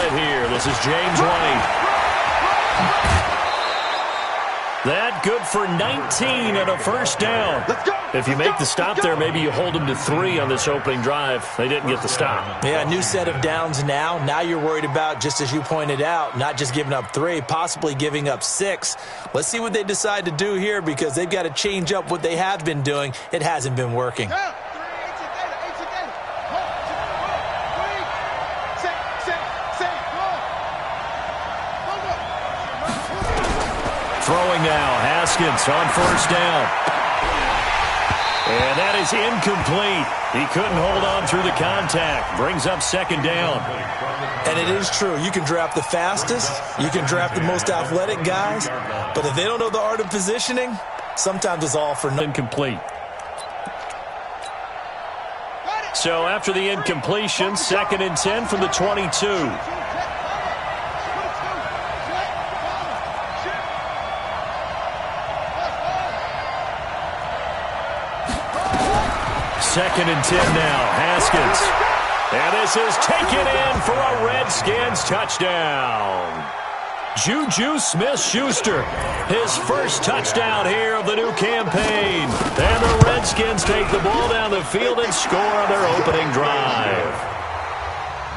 it here. This is James White. That good for 19 and a first down. If you make the stop there, maybe you hold them to 3 on this opening drive. They didn't get the stop. Yeah, new set of downs now. Now you're worried about, just as you pointed out, not just giving up 3, possibly giving up 6. Let's see what they decide to do here, because they've got to change up what they have been doing. It hasn't been working. Throwing now, Haskins on first down. And that is incomplete. He couldn't hold on through the contact. Brings up second down. And it is true. You can draft the fastest. You can draft the most athletic guys. But if they don't know the art of positioning, sometimes it's all for nothing. Incomplete. So after the incompletion, 2nd and 10 from the 22. Second and 10 now, Haskins. And this is taken in for a Redskins touchdown. Juju Smith-Schuster, his first touchdown here of the new campaign. And the Redskins take the ball down the field and score on their opening drive.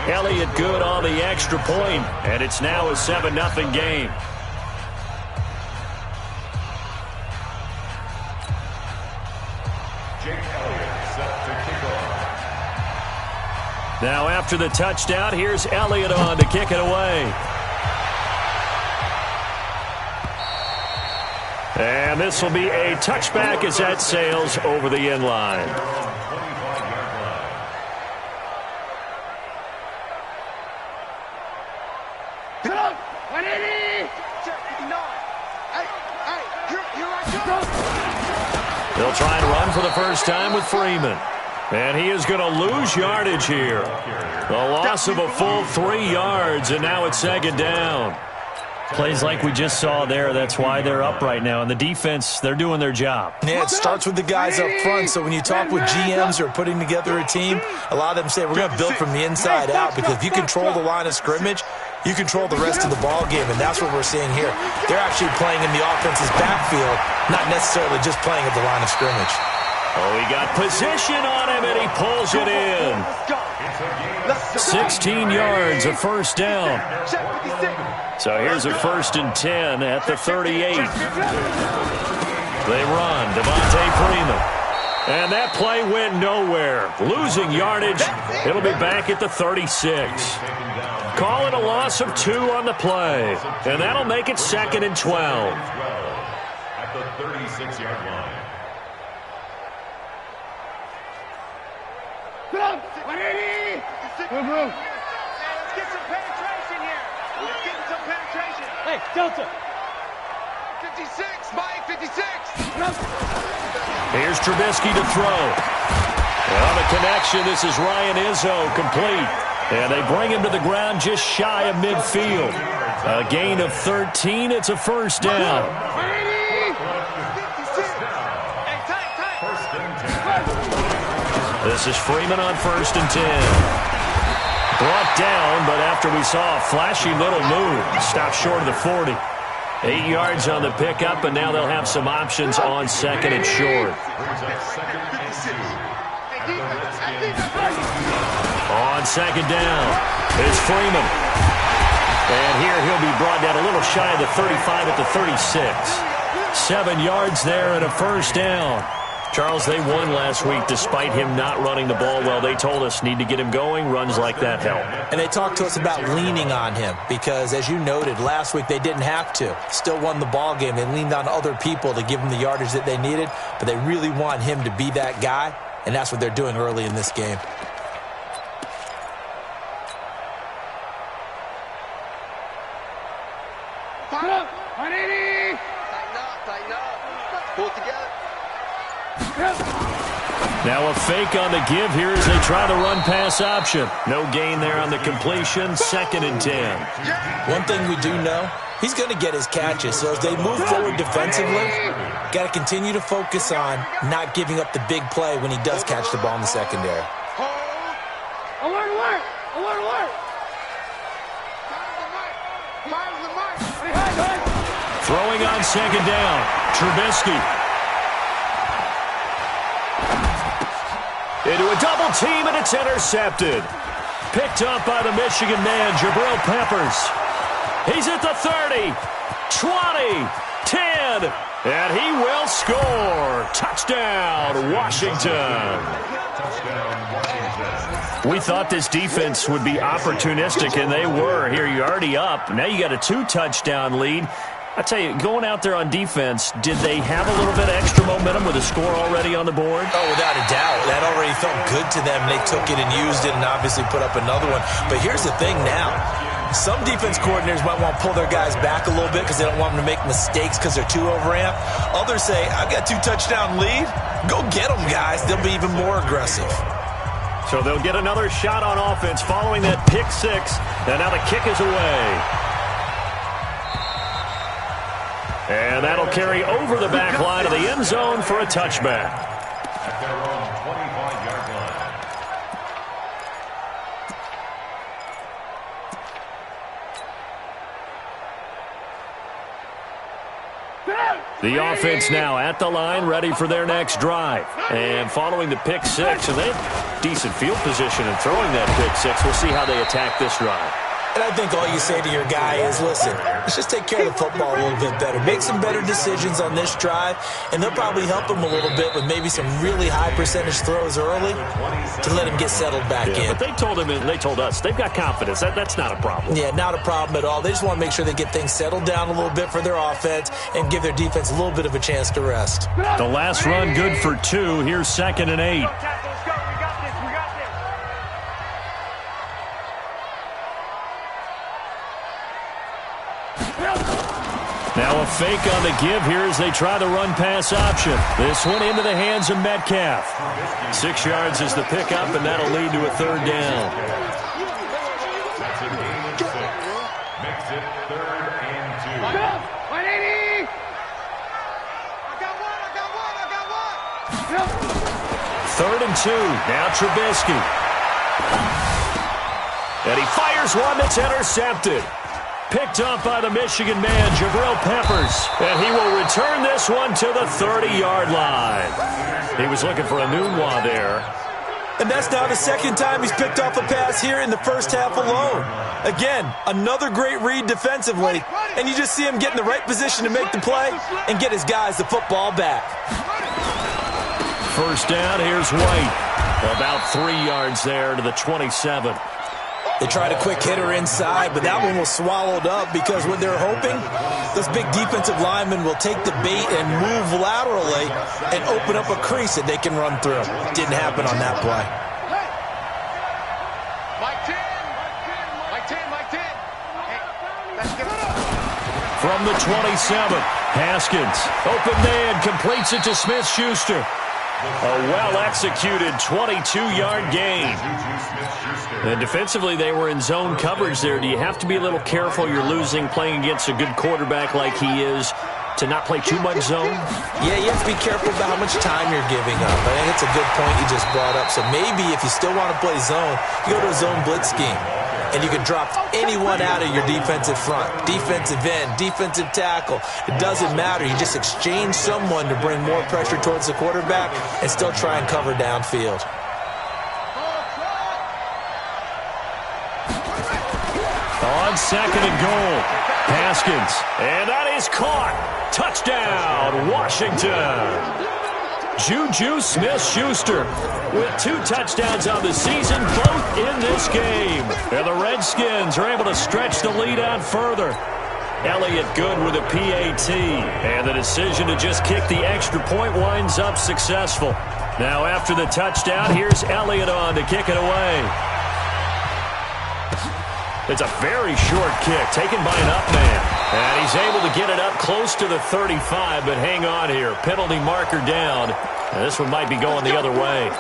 Elliott good on the extra point, and it's now a 7-0 game. Now after the touchdown, here's Elliott on to kick it away. And this will be a touchback as that sails over the end line. They'll try and run for the first time with Freeman. And he is going to lose yardage here. The loss of a full 3 yards, and now it's second down. Plays like we just saw there. That's why they're up right now. And the defense, they're doing their job. Yeah, it starts with the guys up front. So when you talk with GMs who are putting together a team, a lot of them say we're going to build from the inside out, because if you control the line of scrimmage, you control the rest of the ball game, and that's what we're seeing here. They're actually playing in the offense's backfield, not necessarily just playing at the line of scrimmage. Oh, he got position on him, and he pulls it in. 16 yards, a first down. So here's a 1st and 10 at the 38. They run, Devontae Freeman. And that play went nowhere. Losing yardage. It'll be back at the 36. Call it a loss of 2 on the play. And that'll make it 2nd and 12. At the 36-yard line. Get up! 180! Move. Let's get some penetration here. Let's get some penetration. Hey, Delta. 56, Mike, 56. Here's Trubisky to throw. And on the connection, this is Ryan Izzo, complete. And they bring him to the ground just shy of midfield. A gain of 13. It's a first down. This is Freeman on 1st and 10. Brought down, but after we saw a flashy little move, stopped short of the 40. 8 yards on the pickup, and now they'll have some options on 2nd and short. On 2nd down is Freeman. And here he'll be brought down a little shy of the 35 at the 36. 7 yards there and a first down. Charles, they won last week despite him not running the ball well. They told us need to get him going. Runs like that help. And they talked to us about leaning on him because, as you noted, last week they didn't have to. Still won the ball game. They leaned on other people to give them the yardage that they needed, but they really want him to be that guy, and that's what they're doing early in this game. Tighten up! 180! Tighten up. Pull it together. Now a fake on the give here as they try the run-pass option. No gain there on the completion. 2nd and 10. One thing we do know, he's going to get his catches. So as they move forward defensively, got to continue to focus on not giving up the big play when he does catch the ball in the secondary. Alert, alert! Alert, alert! Throwing on second down, Trubisky. Into a double team, and it's intercepted. Picked up by the Michigan man, Jabril Peppers. He's at the 30, 20, 10, and he will score. Touchdown, Washington. We thought this defense would be opportunistic, and they were. Here, you're already up. Now you got a 2-touchdown lead. I tell you, going out there on defense, did they have a little bit of extra momentum with a score already on the board? Oh, without a doubt. That already felt good to them. They took it and used it and obviously put up another one. But here's the thing now. Some defense coordinators might want to pull their guys back a little bit because they don't want them to make mistakes because they're too overamped. Others say, I've got 2-touchdown lead. Go get them, guys. They'll be even more aggressive. So they'll get another shot on offense following that pick six. And now the kick is away. And that'll carry over the back line of the end zone for a touchback. At their own 25-yard line. The offense now at the line, ready for their next drive. And following the pick six, and they have decent field position in throwing that pick six. We'll see how they attack this drive. And I think all you say to your guy is, listen, let's just take care of the football a little bit better. Make some better decisions on this drive, and they'll probably help him a little bit with maybe some really high percentage throws early to let him get settled back in. But they told him and they told us they've got confidence. That's not a problem. Yeah, not a problem at all. They just want to make sure they get things settled down a little bit for their offense and give their defense a little bit of a chance to rest. The last run good for 2. Here's 2nd and 8. Now a fake on the give here as they try the run-pass option. This one into the hands of Metcalf. 6 yards is the pickup, and that'll lead to a 3rd down. That's a gain of 6. Makes it 3rd and 2. 180! I got one! 3rd and 2. Now Trubisky. And he fires one that's intercepted. Picked up by the Michigan man, Jabril Peppers. And he will return this one to the 30-yard line. He was looking for a Nunwa there. And that's now the 2nd time he's picked off a pass here in the first half alone. Again, another great read defensively. And you just see him get in the right position to make the play and get his guys the football back. 1st down, here's White. About 3 yards there to the 27. They tried a quick hitter inside, but that one was swallowed up because what they're hoping, those big defensive linemen will take the bait and move laterally and open up a crease that they can run through. Didn't happen on that play. Mike 10! Mike 10! Mike 10! Hey, let's give it up! From the 27, Haskins. Open man, completes it to Smith-Schuster. A well-executed 22-yard gain. And defensively, they were in zone coverage there. Do you have to be a little careful? You're losing, playing against a good quarterback like he is, to not play too much zone? Yeah, you have to be careful about how much time you're giving up. I think it's a good point you just brought up. So maybe if you still want to play zone, you go to a zone blitz scheme. And you can drop anyone out of your defensive front, defensive end, defensive tackle. It doesn't matter. You just exchange someone to bring more pressure towards the quarterback and still try and cover downfield. On 2nd and goal, Haskins. And that is caught. Touchdown, Washington. Juju Smith-Schuster with 2 touchdowns on the season, both in this game. And the Redskins are able to stretch the lead out further. Elliott good with a PAT. And the decision to just kick the extra point winds up successful. Now after the touchdown, here's Elliott on to kick it away. It's a very short kick taken by an up man. And he's able to get it up close to the 35, but hang on here. Penalty marker down. And this one might be going the other way.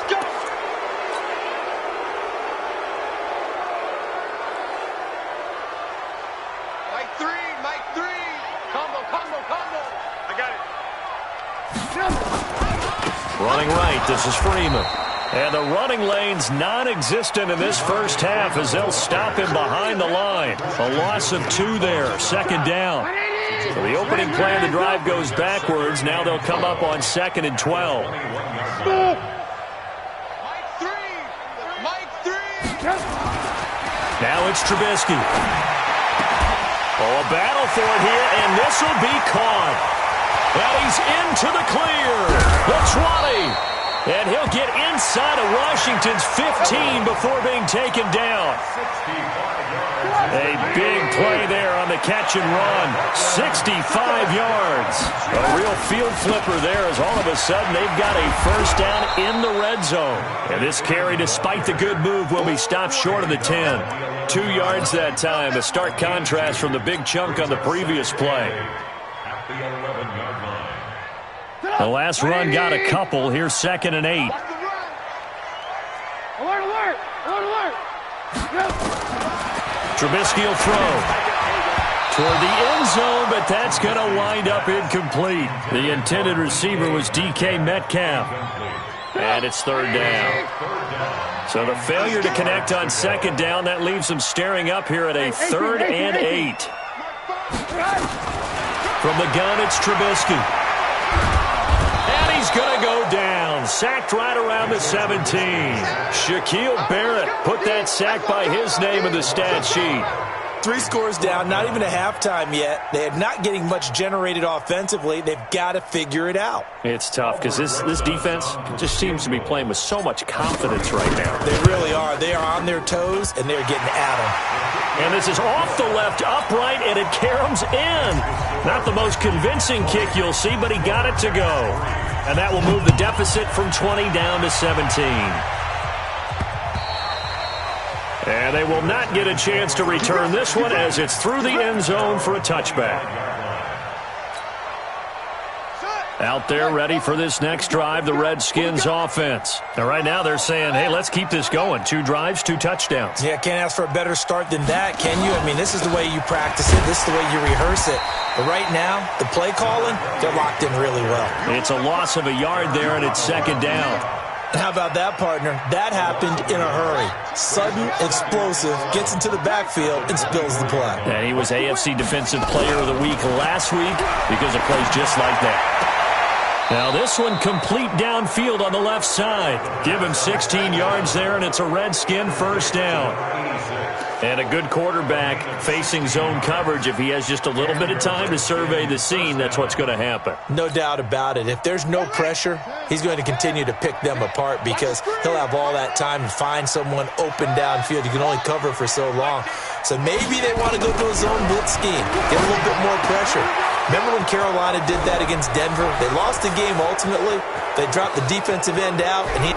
Mike 3! Mike 3! Combo! I got it. Running right, this is Freeman. And the running lane's non-existent in this first half as they'll stop him behind the line. A loss of 2 there, 2nd down. So the opening play of the drive goes backwards. Now they'll come up on 2nd and 12. Now it's Trubisky. Oh, a battle for it here, and this will be caught. And he's into the clear. The 20. And he'll get inside of Washington's 15 before being taken down. A big play there on the catch and run. 65 yards. A real field flipper there as all of a sudden they've got a first down in the red zone. And this carry, despite the good move, will be stopped short of the 10. 2 yards that time. A stark contrast from the big chunk on the previous play. At the 11-yard line. The last run got a couple. Here's 2nd and 8. Alert, alert! Alert, alert! Trubisky will throw toward the end zone, but that's going to wind up incomplete. The intended receiver was DK Metcalf. And it's 3rd down. So the failure to connect on 2nd down, that leaves them staring up here at a 3rd and 8. From the gun, it's Trubisky. And he's going to go down. Sacked right around the 17. Shaquille Barrett put that sack by his name in the stat sheet. 3 scores down, not even a halftime yet. They are not getting much generated offensively. They've got to figure it out. It's tough because this defense just seems to be playing with so much confidence right now. They really are. They are on their toes, and they're getting at them. And this is off the left, upright, and it caroms in. Not the most convincing kick you'll see, but he got it to go. And that will move the deficit from 20 down to 17. And they will not get a chance to return this one as it's through the end zone for a touchback. Out there ready for this next drive, the Redskins offense. Now right now they're saying, hey, let's keep this going. 2 drives, 2 touchdowns. Yeah, can't ask for a better start than that, can you? I mean, this is the way you practice it. This is the way you rehearse it. But right now, the play calling, they're locked in really well. It's a loss of a yard there, and it's 2nd down. And how about that, partner? That happened in a hurry. Sudden, explosive, gets into the backfield, and spills the play. And he was AFC Defensive Player of the Week last week because of plays just like that. Now this one complete downfield on the left side. Give him 16 yards there, and it's a Redskin first down. And a good quarterback facing zone coverage. If he has just a little bit of time to survey the scene, that's what's going to happen. No doubt about it. If there's no pressure, he's going to continue to pick them apart because he'll have all that time to find someone open downfield. You can only cover for so long. So maybe they want to go to a zone blitz scheme, get a little bit more pressure. Remember when Carolina did that against Denver? They lost the game ultimately. They dropped the defensive end out. And he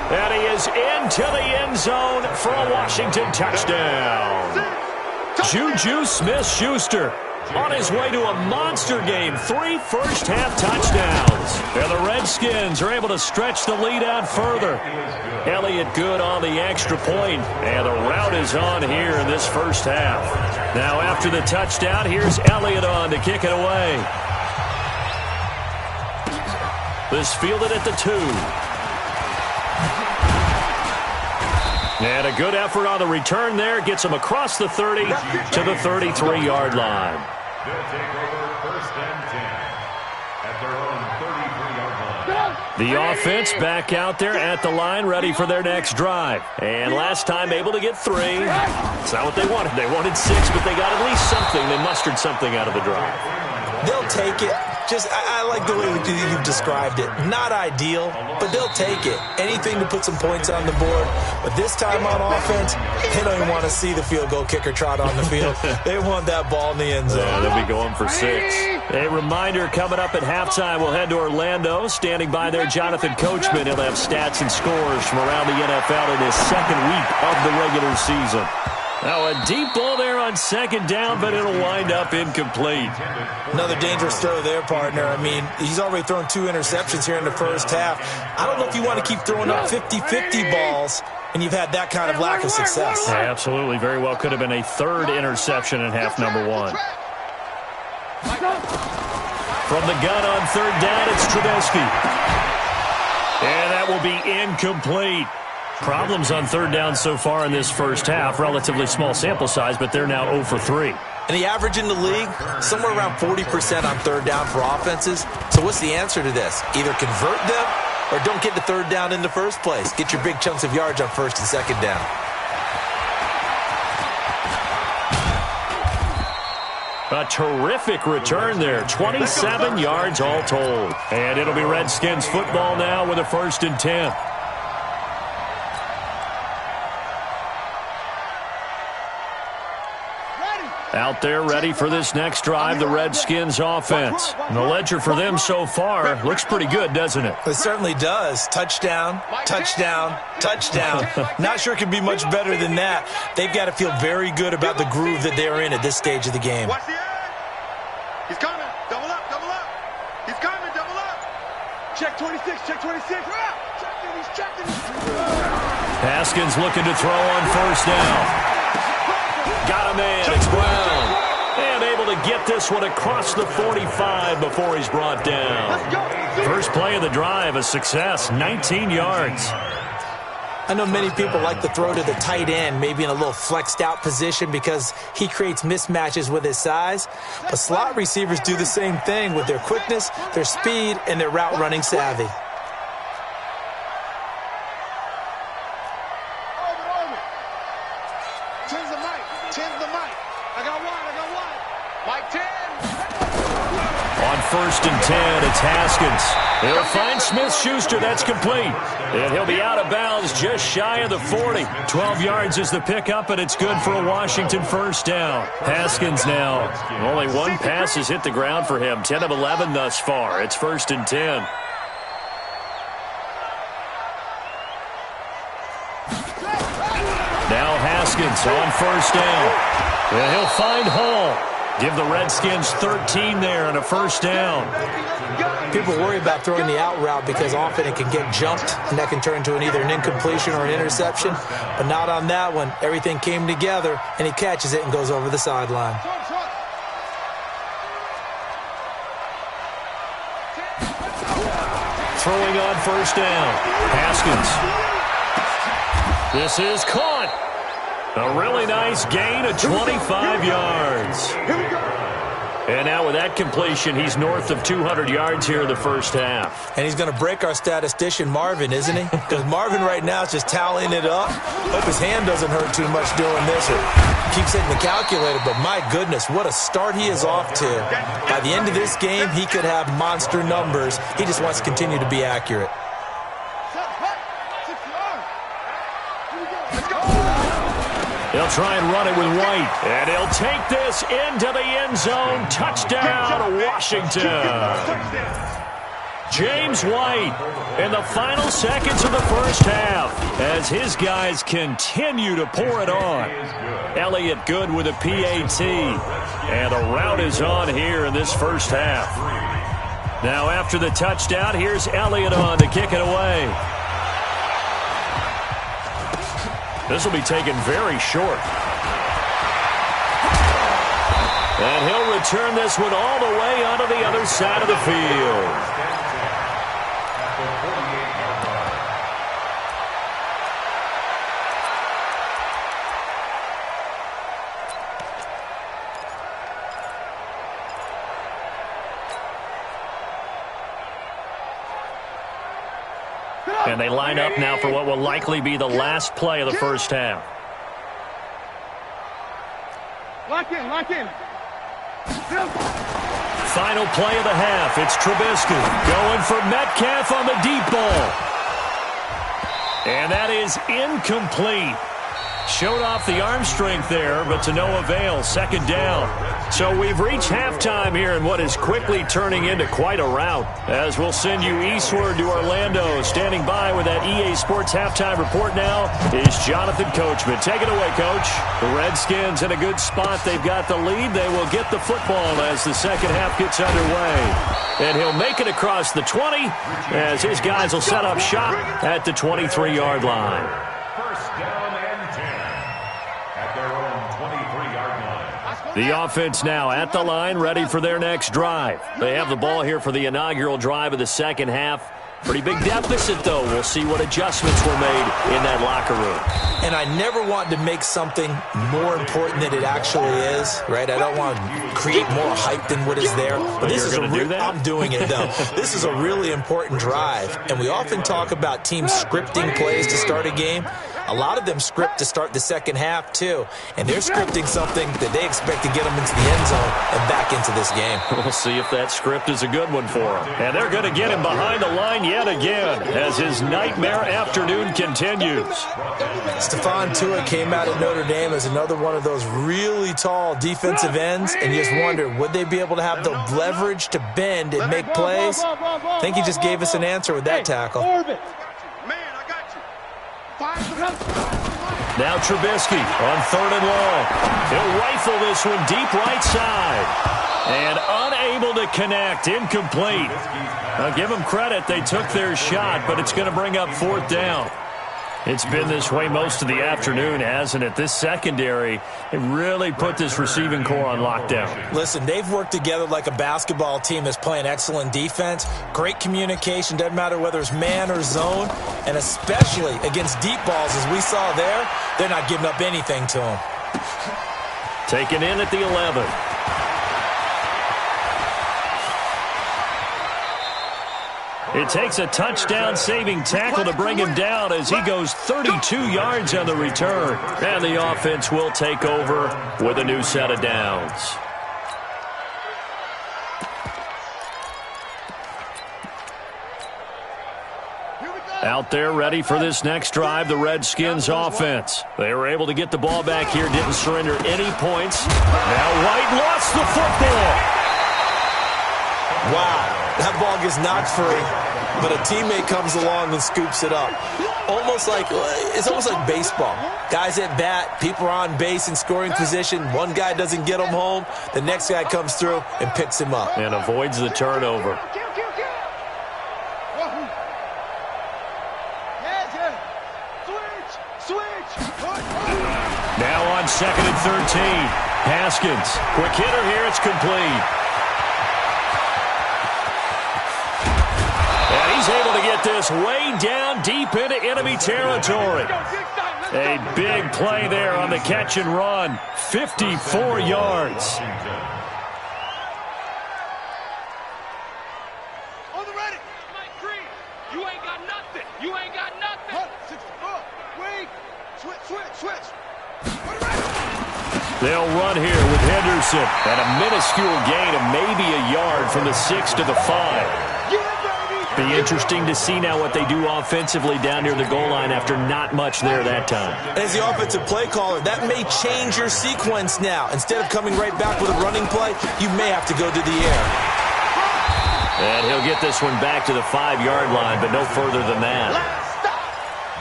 is into the end zone for a Washington touchdown. Juju Smith-Schuster on his way to a monster game. 3 first-half touchdowns. And the Redskins are able to stretch the lead out further. Elliott good on the extra point. And the route is on here in this first half. Now after the touchdown, here's Elliott on to kick it away. This fielded at the 2. And a good effort on the return there. Gets him across the 30 to the 33-yard line. They'll take over 1st and 10 at their own 33-yard line. The offense back out there at the line, ready for their next drive. And last time able to get 3. It's not what they wanted. They wanted 6, but they got at least something. They mustered something out of the drive. They'll take it. I like the way you've described it. Not ideal, but they'll take it. Anything to put some points on the board. But this time on offense, they don't even want to see the field goal kicker trot on the field. They want that ball in the end zone. Yeah, they'll be going for 6. A reminder coming up at halftime, we'll head to Orlando. Standing by there, Jonathan Coachman. He'll have stats and scores from around the NFL in his 2nd week of the regular season. Now a deep ball there on 2nd down, but it'll wind up incomplete. Another dangerous throw there, partner. I mean, he's already thrown 2 interceptions here in the first half. I don't know if you want to keep throwing up 50-50 balls, and you've had that kind of lack of success. Yeah, absolutely. Very well could have been a 3rd interception in half number 1. From the gun on 3rd down, it's Trubisky. And that will be incomplete. Problems on third down so far in this first half. Relatively small sample size, but they're now 0 for 3. And the average in the league, somewhere around 40% on third down for offenses. So what's the answer to this? Either convert them or don't get the third down in the first place. Get your big chunks of yards on first and second down. A terrific return there. 27 yards all told. And it'll be Redskins football now with a 1st and 10. Out there ready for this next drive, the Redskins offense. And the ledger for them so far looks pretty good, doesn't it? It certainly does. Touchdown, touchdown, touchdown. Not sure it can be much better than that. They've got to feel very good about the groove that they're in at this stage of the game. Watch the end. He's coming. Double up, double up. He's coming, double up. Check 26, check 26. Checking, he's checking. Haskins looking to throw on 1st down. Got a man, it's Brown. And able to get this one across the 45 before he's brought down. First play of the drive, a success, 19 yards. I know many people like to throw to the tight end, maybe in a little flexed out position because he creates mismatches with his size. But slot receivers do the same thing with their quickness, their speed, and their route running savvy. On 1st and 10, it's Haskins. He'll find Smith-Schuster. That's complete. And he'll be out of bounds just shy of the 40. 12 yards is the pickup, and it's good for a Washington 1st down. Haskins now. Only one pass has hit the ground for him. 10 of 11 thus far. It's 1st and 10. Now Haskins on 1st down. And he'll find Hall. Give the Redskins 13 there and a 1st down. People worry about throwing the out route because often it can get jumped, and that can turn into either an incompletion or an interception. But not on that one. Everything came together, and he catches it and goes over the sideline. Throwing on 1st down. Haskins. This is caught. A really nice gain of 25 yards. And now with that completion, he's north of 200 yards here in the first half. And he's going to break our statistician, Marvin, isn't he? Because Marvin right now is just tallying it up. Hope his hand doesn't hurt too much doing this or keeps hitting the calculator. But my goodness, what a start he is off to. By the end of this game, he could have monster numbers. He just wants to continue to be accurate. They'll try and run it with White. And he'll take this into the end zone. Touchdown, Washington. James White in the final seconds of the first half as his guys continue to pour it on. Elliott good with a PAT. And the route is on here in this first half. Now after the touchdown, here's Elliott on to kick it away. This will be taken very short. And he'll return this one all the way onto the other side of the field. And they line up now for what will likely be the last play of the first half. Lock in, lock in. Final play of the half. It's Trubisky going for Metcalf on the deep ball. And that is incomplete. Showed off the arm strength there, but to no avail. 2nd down. So we've reached halftime here in what is quickly turning into quite a rout. As we'll send you eastward to Orlando. Standing by with that EA Sports halftime report now is Jonathan Coachman. Take it away, Coach. The Redskins in a good spot. They've got the lead. They will get the football as the second half gets underway. And he'll make it across the 20 as his guys will set up shop at the 23-yard line. First down and 10 at their own 23-yard line. The offense now at the line, ready for their next drive. They have the ball here for the inaugural drive of the second half. Pretty big deficit, though. We'll see what adjustments were made in that locker room. And I never want to make something more important than it actually is, right? I don't want to create more hype than what is there. But this is I'm doing it, though. This is a really important drive. And we often talk about teams scripting plays to start a game. A lot of them script to start the second half, too. And they're scripting something that they expect to get them into the end zone and back into this game. We'll see if that script is a good one for them. And they're going to get him behind the line yet again as his nightmare afternoon continues. Stephon Tuitt came out of Notre Dame as another one of those really tall defensive ends, and you just wonder, would they be able to have the leverage to bend and make plays? I think he just gave us an answer with that tackle. Now Trubisky on 3rd and long. He'll rifle this one deep right side. And unable to connect. Incomplete. I'll give them credit. They took their shot, but it's going to bring up 4th down. It's been this way most of the afternoon, hasn't it? This secondary, it really put this receiving core on lockdown. Listen, they've worked together like a basketball team that's playing excellent defense. Great communication, doesn't matter whether it's man or zone. And especially against deep balls, as we saw there, they're not giving up anything to them. Taken in at the 11. It takes a touchdown-saving tackle to bring him down as he goes 32 yards on the return. And the offense will take over with a new set of downs. Out there ready for this next drive, the Redskins offense. They were able to get the ball back here, didn't surrender any points. Now White lost the football. Wow. That ball gets knocked free, but a teammate comes along and scoops it up. It's almost like baseball. Guys at bat, people are on base in scoring position. One guy doesn't get him home. The next guy comes through and picks him up. And avoids the turnover. Now on 2nd and 13. Haskins. Quick hitter here. It's complete. He's able to get this way down deep into enemy territory. A big play there on the catch and run. 54 yards. On the ready. Mike Green, you ain't got nothing. You ain't got nothing. Wait. Switch. They'll run here with Henderson. And a minuscule gain of maybe a yard from the 6 to the 5. Be interesting to see now what they do offensively down near the goal line after not much there that time. As the offensive play caller, that may change your sequence now. Instead of coming right back with a running play, you may have to go to the air. And he'll get this one back to the 5-yard line, but no further than that.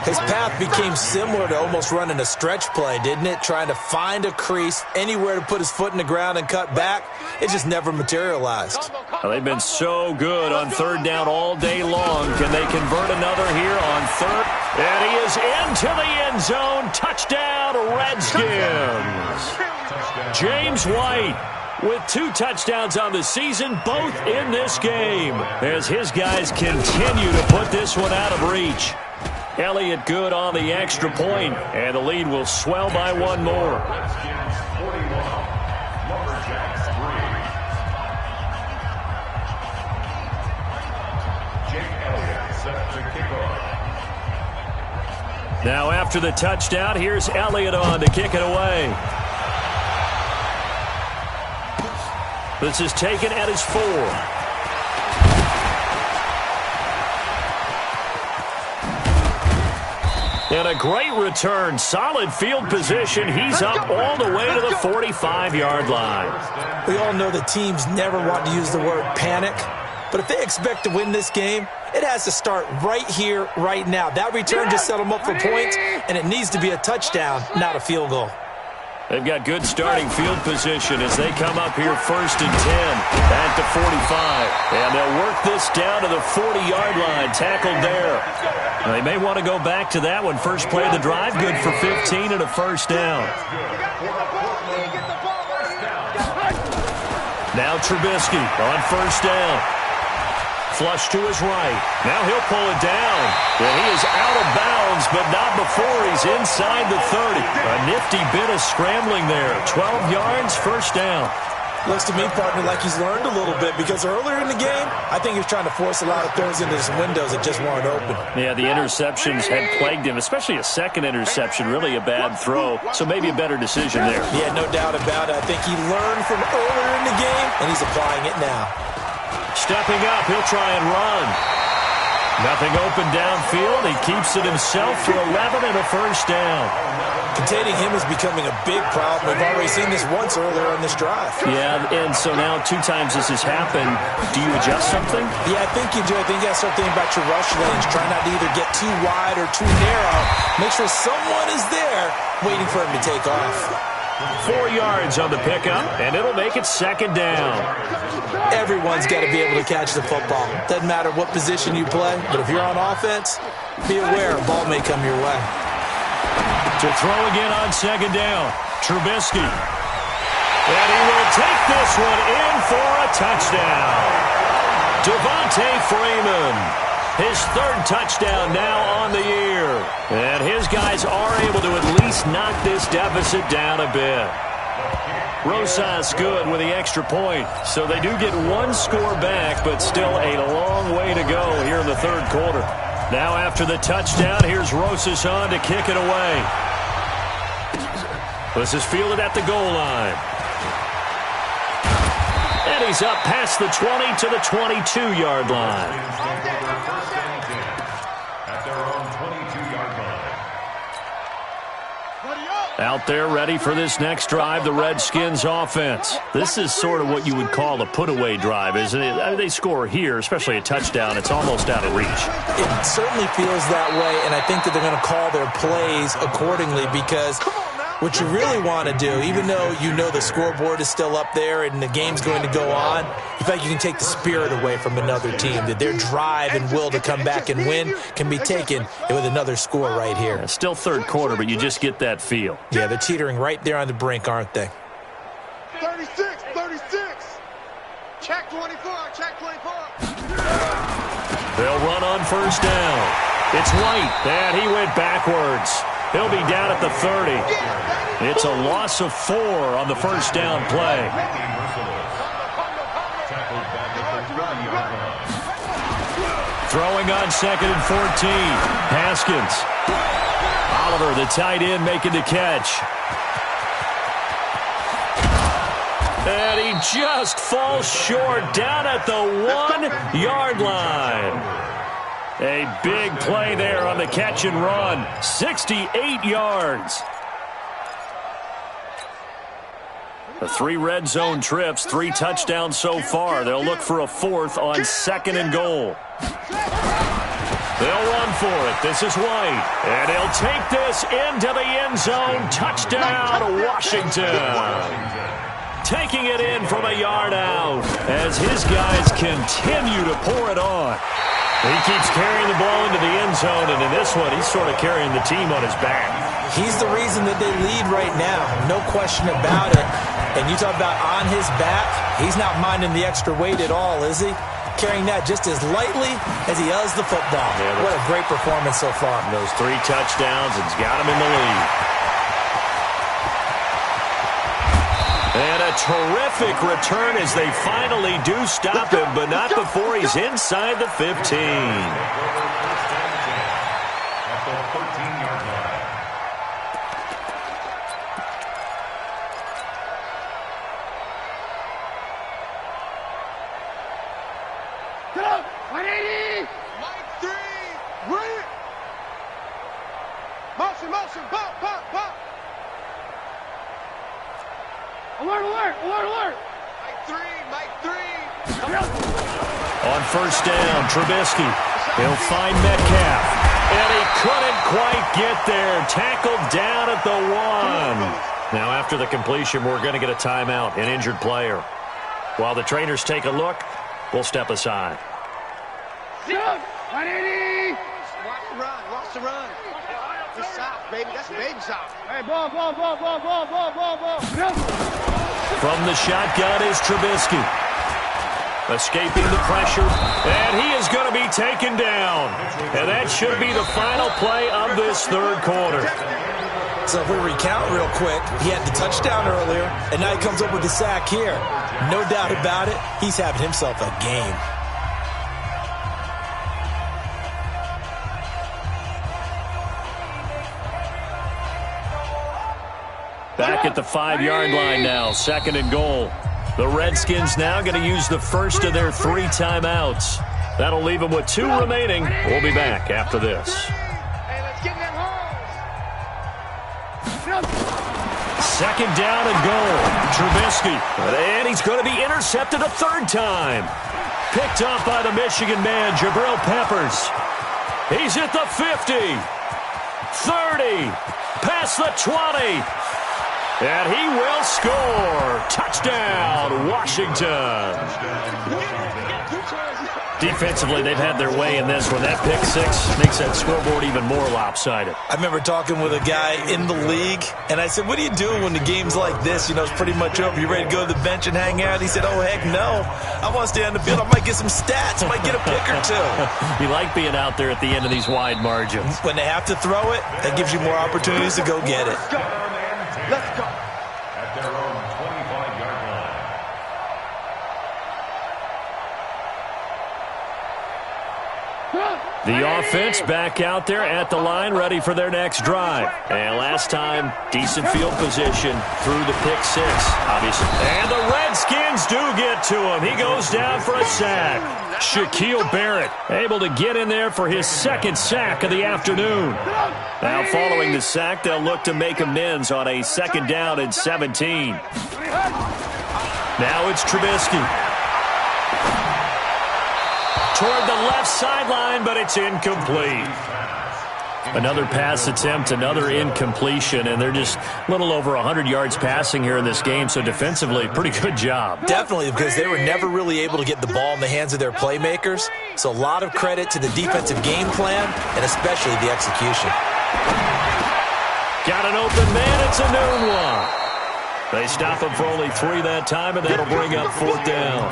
His path became similar to almost running a stretch play, didn't it? Trying to find a crease, anywhere to put his foot in the ground and cut back. It just never materialized. Well, they've been so good on 3rd down all day long. Can they convert another here on 3rd? And he is into the end zone. Touchdown, Redskins. James White with 2 touchdowns on the season, both in this game, as his guys continue to put this one out of reach. Elliott good on the extra point, and the lead will swell by 1 more. Redskins 41, Lumberjacks 3. Jake Elliott set to kick off. Now after the touchdown, here's Elliott on to kick it away. This is taken at his 4. And a great return. Solid field position. He's up all the way to the 45-yard line. We all know the teams never want to use the word panic. But if they expect to win this game, it has to start right here, right now. That return just set them up for points, and it needs to be a touchdown, not a field goal. They've got good starting field position as they come up here 1st and 10 at the 45. And they'll work this down to the 40-yard line, tackled there. Now, they may want to go back to that one. First play of the drive, good for 15 and a 1st down. Now Trubisky on 1st down. Flush to his right. Now he'll pull it down. And he is out of bounds, but not before he's inside the 30. A nifty bit of scrambling there. 12 yards, first down. Looks to me, partner, like he's learned a little bit because earlier in the game, I think he was trying to force a lot of throws into some windows that just weren't open. Yeah, the interceptions had plagued him, especially a second interception, really a bad throw. So maybe a better decision there. Yeah, no doubt about it. I think he learned from earlier in the game, and he's applying it now. Stepping up, he'll try and run. Nothing open downfield. He keeps it himself for 11 and a first down. Containing him is becoming a big problem. We've already seen this once earlier in this drive. Yeah, and so now 2 times this has happened. Do you adjust something? Yeah, I think you do. I think you got to start thinking about your rush lanes. Try not to either get too wide or too narrow. Make sure someone is there waiting for him to take off. 4 yards on the pickup, and it'll make it second down. Everyone's got to be able to catch the football. Doesn't matter what position you play, but if you're on offense, be aware a ball may come your way. To throw again on second down, Trubisky. And he will take this one in for a touchdown. Devontae Freeman, his 3rd touchdown now on the year. And his guys are able to at least knock this deficit down a bit. Rosas good with the extra point. So they do get 1 score back, but still a long way to go here in the 3rd quarter. Now after the touchdown, here's Rosas on to kick it away. This is fielded at the goal line. And he's up past the 20 to the 22-yard line. At their own 22-yard line. Out there ready for this next drive, the Redskins offense. This is sort of what you would call a put-away drive, isn't it? I mean, they score here, especially a touchdown. It's almost out of reach. It certainly feels that way, and I think that they're going to call their plays accordingly because what you really want to do, even though you know the scoreboard is still up there and the game's going to go on, in fact, you can take the spirit away from another team, that their drive and will to come back and win can be taken with another score right here. Yeah, still 3rd quarter, but you just get that feel. Yeah, they're teetering right there on the brink, aren't they? 36, 36. Check 24, check 24. They'll run on first down. It's White, and he went backwards. He'll be down at the 30. It's a loss of 4 on the first down play. Throwing on 2nd and 14. Haskins. Oliver, the tight end, making the catch. And he just falls short down at the 1-yard line. A big play there on the catch and run. 68 yards. The 3 red zone trips, 3 touchdowns so far. They'll look for a 4th on 2nd and goal. They'll run for it. This is White. And he'll take this into the end zone. Touchdown, Washington. Taking it in from a yard out as his guys continue to pour it on. He keeps carrying the ball into the end zone, and in this one, he's sort of carrying the team on his back. He's the reason that they lead right now, no question about it. And you talk about on his back, he's not minding the extra weight at all, is he? Carrying that just as lightly as he does the football. Yeah, what a great performance so far. Those 3 touchdowns, it's got him in the lead. And a terrific return as they finally do stop him, but not before he's inside the 15. At the 13-yard line. Go! 180! Mike 3! Bring it! Motion, motion, pop, pop, pop! Alert, alert, alert, alert! Mike 3! On first down, Trubisky. He'll find Metcalf. And he couldn't quite get there. Tackled down at the 1. Now after the completion, we're going to get a timeout, an injured player. While the trainers take a look, we'll step aside. 180! Watch the run, watch the run. Just soft, baby. That's baby soft. Hey, ball. From the shotgun is Trubisky. escaping the pressure, and he is going to be taken down. And that should be the final play of this third quarter. So if we recount real quick, he had the touchdown earlier, and now he comes up with the sack here. No doubt about it, he's having himself a game. Back at the 5-yard line now, 2nd and goal. The Redskins now going to use the first of their 3 timeouts. That'll leave them with 2 remaining. We'll be back after this. Hey, let's get in them holes. 2nd down and goal. Trubisky. And he's going to be intercepted a 3rd time. Picked off by the Michigan man, Jabril Peppers. He's at the 50. 30. Past the 20. And he will score. Touchdown, Washington. Defensively, they've had their way in this one. That pick 6 makes that scoreboard even more lopsided. I remember talking with a guy in the league, and I said, what do you do when the game's like this? You know, it's pretty much over. You ready to go to the bench and hang out? He said, oh, heck no. I want to stay on the field. I might get some stats. I might get a pick or 2. You like being out there at the end of these wide margins. When they have to throw it, that gives you more opportunities to go get it. Let's go. At their own 25-yard line. The offense back out there at the line, ready for their next drive. And last time, decent field position through the pick 6, obviously. And the Redskins do get to him. He goes down for a sack. Shaquille Barrett able to get in there for his 2nd sack of the afternoon. Now following the sack, they'll look to make amends on a 2nd down and 17. Now it's Trubisky. Toward the left sideline, but it's incomplete. Another pass attempt, another incompletion, and they're just a little over 100 yards passing here in this game, so defensively, pretty good job. Definitely, because they were never really able to get the ball in the hands of their playmakers, so a lot of credit to the defensive game plan and especially the execution. Got an open man, it's a noon one. They stop him for only 3 that time, and that'll bring up 4th down.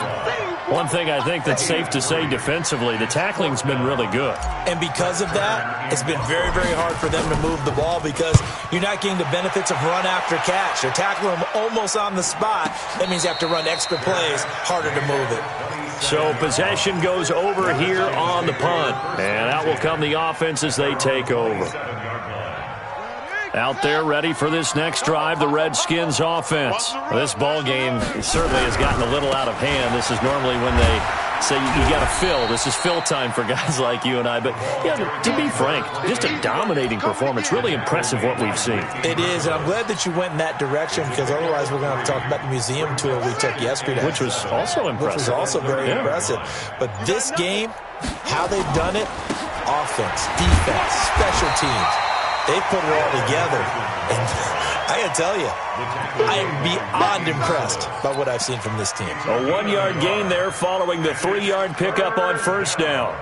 One thing I think that's safe to say defensively, the tackling's been really good. And because of that, it's been very, very hard for them to move the ball because you're not getting the benefits of run after catch. They're tackling them almost on the spot. That means you have to run extra plays, harder to move it. So possession goes over here on the punt. And out will come the offense as they take over. Out there ready for this next drive, the Redskins offense. This ball game certainly has gotten a little out of hand. This is normally when they say you got to fill. This is fill time for guys like you and I. But, yeah, to be frank, just a dominating performance. Really impressive what we've seen. It is, and I'm glad that you went in that direction because otherwise we're going to have to talk about the museum tour we took yesterday. Which was also impressive. Which was also very impressive. But this game, how they've done it, offense, defense, special teams, they put it all together. And I got to tell you, I am beyond impressed by what I've seen from this team. A 1-yard gain there following the 3-yard pickup on 1st down.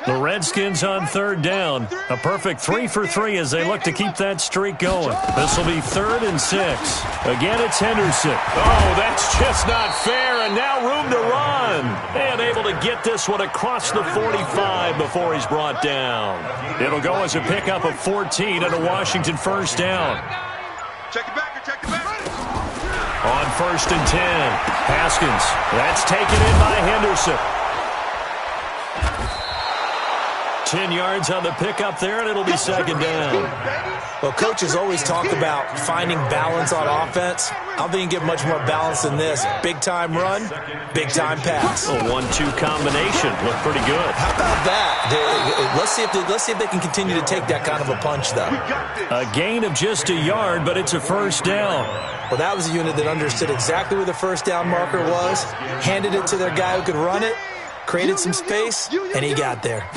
The Redskins on 3rd down. A perfect 3 for 3 as they look to keep that streak going. This will be 3rd and 6. Again, it's Henderson. Oh, that's just not fair, and now room to run. And able to get this one across the 45 before he's brought down. It'll go as a pickup of 14 and a Washington 1st down. Check it back, check it back. On 1st and 10, Haskins. That's taken in by Henderson. 10 yards on the pickup there, and it'll be 2nd down. Well, coaches always talk about finding balance on offense. I don't think you get much more balance than this. Big-time run, big-time pass. A 1-2 combination. Looked pretty good. How about that? Let's see if they can continue to take that kind of a punch, though. A gain of just a yard, but it's a 1st down. Well, that was a unit that understood exactly where the 1st down marker was, handed it to their guy who could run it, created some space, and he got there.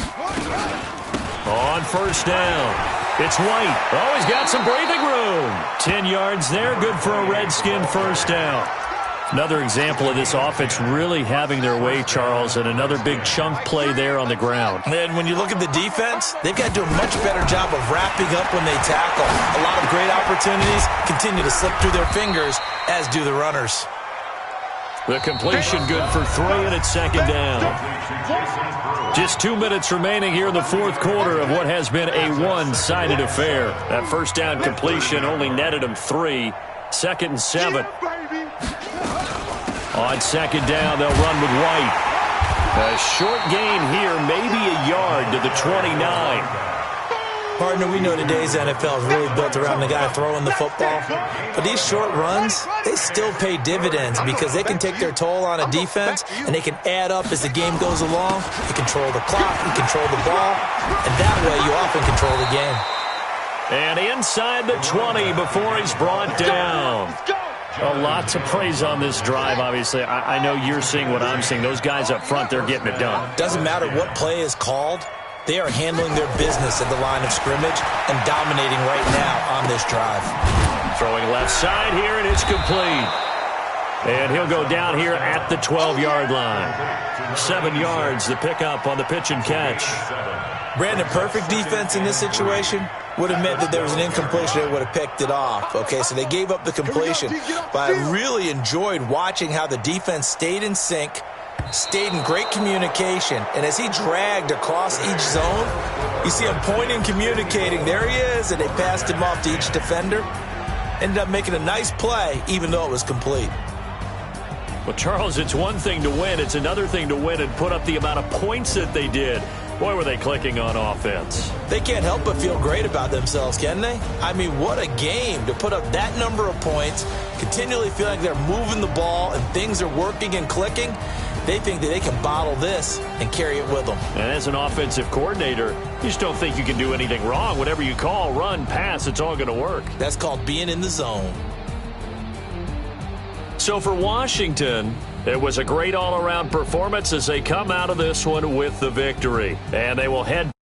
On 1st down, it's White. Oh, he's got some breathing room. 10 yards there, good for a Redskin 1st down. Another example of this offense really having their way, Charles, and another big chunk play there on the ground. And when you look at the defense, they've got to do a much better job of wrapping up when they tackle. A lot of great opportunities continue to slip through their fingers, as do the runners. The completion good for 3, and it's second down. Just 2 minutes remaining here in the fourth quarter of what has been a one-sided affair. That first down completion only netted him 3. 2nd and 7. On second down, they'll run with White. A short gain here, maybe a yard to the 29. Partner, we know today's NFL is really built around the guy throwing the football. But these short runs, they still pay dividends because they can take their toll on a defense, and they can add up as the game goes along. You control the clock, you control the ball, and that way you often control the game. And inside the 20 before he's brought down. A lot to praise on this drive, obviously. I know you're seeing what I'm seeing. Those guys up front, they're getting it done. Doesn't matter what play is called. They are handling their business at the line of scrimmage and dominating right now on this drive. Throwing left side here, and it's complete. And he'll go down here at the 12-yard line. 7 yards, the pickup on the pitch and catch. Brandon, perfect defense in this situation would have meant that there was an incompletion. They would have picked it off. Okay, so they gave up the completion. But I really enjoyed watching how the defense stayed in sync, stayed in great communication, and as he dragged across each zone, you see him pointing, communicating. There he is, and they passed him off to each defender. Ended up making a nice play, even though it was complete. Well, Charles, it's one thing to win. It's another thing to win and put up the amount of points that they did. Boy, were they clicking on offense. They can't help but feel great about themselves, can they? I mean, what a game to put up that number of points, continually feel like they're moving the ball and things are working and clicking. They think that they can bottle this and carry it with them. And as an offensive coordinator, you just don't think you can do anything wrong. Whatever you call, run, pass, it's all going to work. That's called being in the zone. So for Washington, it was a great all-around performance as they come out of this one with the victory. And they will head